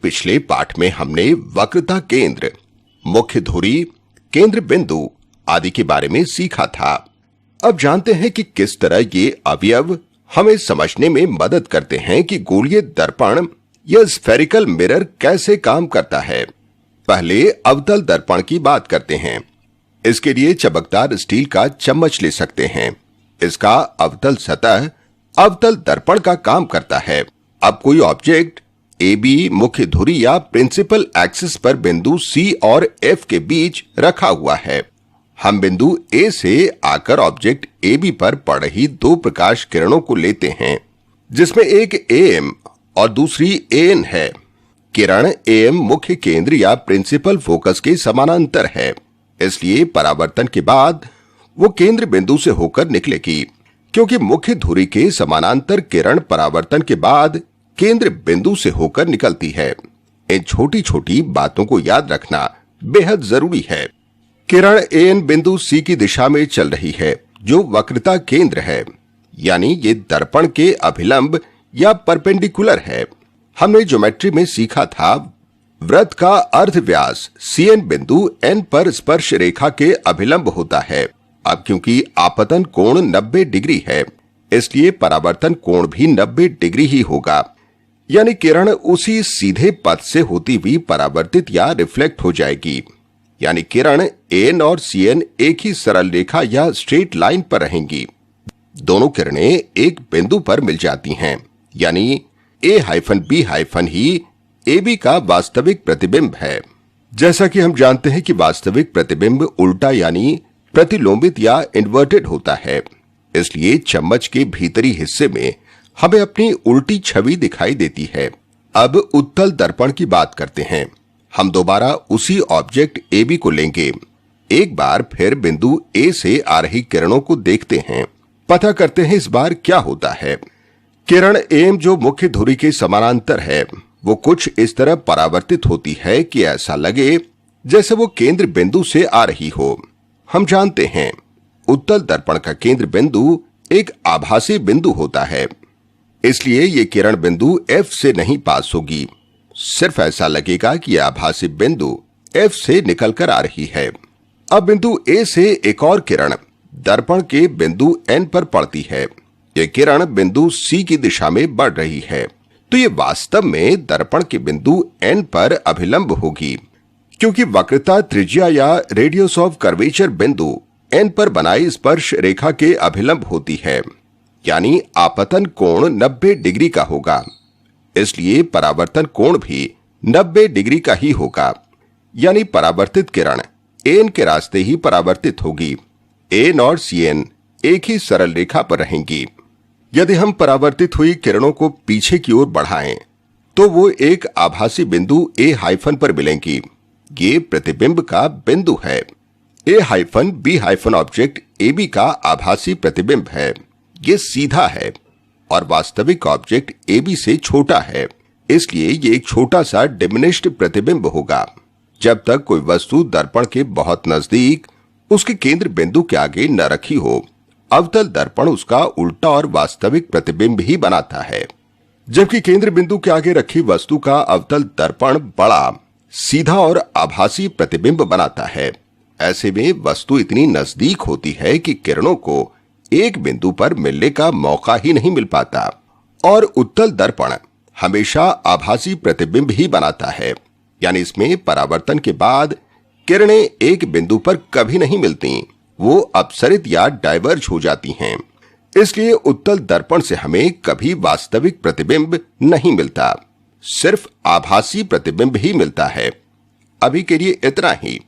पिछले पाठ में हमने वक्रता केंद्र, मुख्य धुरी, केंद्र बिंदु आदि के बारे में सीखा था। अब जानते हैं कि किस तरह ये अवयव हमें समझने में मदद करते हैं कि गोलीय दर्पण या स्फेरिकल मिरर कैसे काम करता है। पहले अवतल दर्पण की बात करते हैं। इसके लिए चमकदार स्टील का चम्मच ले सकते हैं। इसका अवतल सतह अवतल दर्पण का काम करता है। अब कोई ऑब्जेक्ट ए बी मुख्य धुरी या प्रिंसिपल एक्सिस पर बिंदु सी और एफ के बीच रखा हुआ है। हम बिंदु ए से आकर ऑब्जेक्ट ए बी पर पड़ रही दो प्रकाश किरणों को लेते हैं, जिसमें एक एएम और दूसरी एएन है। किरण एएम मुख्य केंद्र या प्रिंसिपल फोकस के समानांतर है, इसलिए परावर्तन के बाद वो केंद्र बिंदु से होकर निकलेगी। क्योंकि मुख्य धुरी के समानांतर किरण परावर्तन के बाद केंद्र बिंदु से होकर निकलती है। इन छोटी छोटी बातों को याद रखना बेहद जरूरी है। किरण एन बिंदु सी की दिशा में चल रही है, जो वक्रता केंद्र है, यानी ये दर्पण के अभिलंब या परपेंडिकुलर है। हमने ज्योमेट्री में सीखा था वृत्त का अर्ध व्यास सीएन बिंदु एन पर स्पर्श रेखा के अभिलंब होता है। अब क्योंकि आपतन कोण 90 डिग्री है, इसलिए परावर्तन कोण भी 90 डिग्री ही होगा, यानी किरण उसी सीधे पथ से होती हुई परावर्तित या रिफ्लेक्ट हो जाएगी। यानी किरण एन और सीएन एक ही सरल रेखा या स्ट्रेट लाइन पर रहेंगी। दोनों किरणें एक बिंदु पर मिल जाती हैं, यानी A-B- ही AB का वास्तविक प्रतिबिंब है। जैसा कि हम जानते हैं कि वास्तविक प्रतिबिंब उल्टा यानी प्रतिलोमित या इन्वर्टेड होता है, इसलिए चम्मच के भीतरी हिस्से में हमें अपनी उल्टी छवि दिखाई देती है। अब उत्तल दर्पण की बात करते हैं। हम दोबारा उसी ऑब्जेक्ट AB को लेंगे। एक बार फिर बिंदु A से आ रही किरणों को देखते हैं। पता करते हैं इस बार क्या होता है। किरण AM जो मुख्य धुरी के समानांतर है, वो कुछ इस तरह परावर्तित होती है कि ऐसा लगे जैसे वो केंद्र बिंदु से आ रही हो। हम जानते हैं उत्तल दर्पण का केंद्र बिंदु एक आभासी बिंदु होता है, इसलिए ये किरण बिंदु F से नहीं पास होगी। सिर्फ ऐसा लगेगा कि आभासी बिंदु F से निकलकर आ रही है। अब बिंदु A से एक और किरण दर्पण के बिंदु N पर पड़ती है। ये किरण बिंदु C की दिशा में बढ़ रही है, तो ये वास्तव में दर्पण के बिंदु N पर अभिलंब होगी। क्योंकि वक्रता त्रिज्या या रेडियस ऑफ कर्वेचर बिंदु N पर बनाई स्पर्श रेखा के अभिलंब होती है, यानी आपतन कोण 90 डिग्री का होगा। इसलिए परावर्तन कोण भी 90 डिग्री का ही होगा, यानी परावर्तित किरण एन के रास्ते ही परावर्तित होगी। एन और सीएन एक ही सरल रेखा पर रहेंगी। यदि हम परावर्तित हुई किरणों को पीछे की ओर बढ़ाएं, तो वो एक आभासी बिंदु A- पर मिलेंगी। ये प्रतिबिंब का बिंदु है। A-B- ऑब्जेक्ट AB का आभासी प्रतिबिंब है। ये सीधा है और वास्तविक ऑब्जेक्ट AB से छोटा है, इसलिए ये एक छोटा सा डिमिनिश्ड प्रतिबिंब होगा। जब तक कोई वस्तु दर्पण के बहुत नजदीक उसके केंद्र बिंदु के आगे न रखी हो, अवतल दर्पण उसका उल्टा और वास्तविक प्रतिबिंब ही बनाता है। जबकि केंद्र बिंदु के आगे रखी वस्तु का अवतल दर्पण बड़ा, सीधा और आभासी प्रतिबिंब बनाता है। ऐसे में वस्तु इतनी नजदीक होती है कि किरणों को एक बिंदु पर मिलने का मौका ही नहीं मिल पाता। और उत्तल दर्पण हमेशा आभासी प्रतिबिंब ही बनाता है, यानी इसमें परावर्तन के बाद किरणें एक बिंदु पर कभी नहीं मिलती, वो अपसरित या डाइवर्ज हो जाती हैं। इसलिए उत्तल दर्पण से हमें कभी वास्तविक प्रतिबिंब नहीं मिलता, सिर्फ आभासी प्रतिबिंब ही मिलता है। अभी के लिए इतना ही।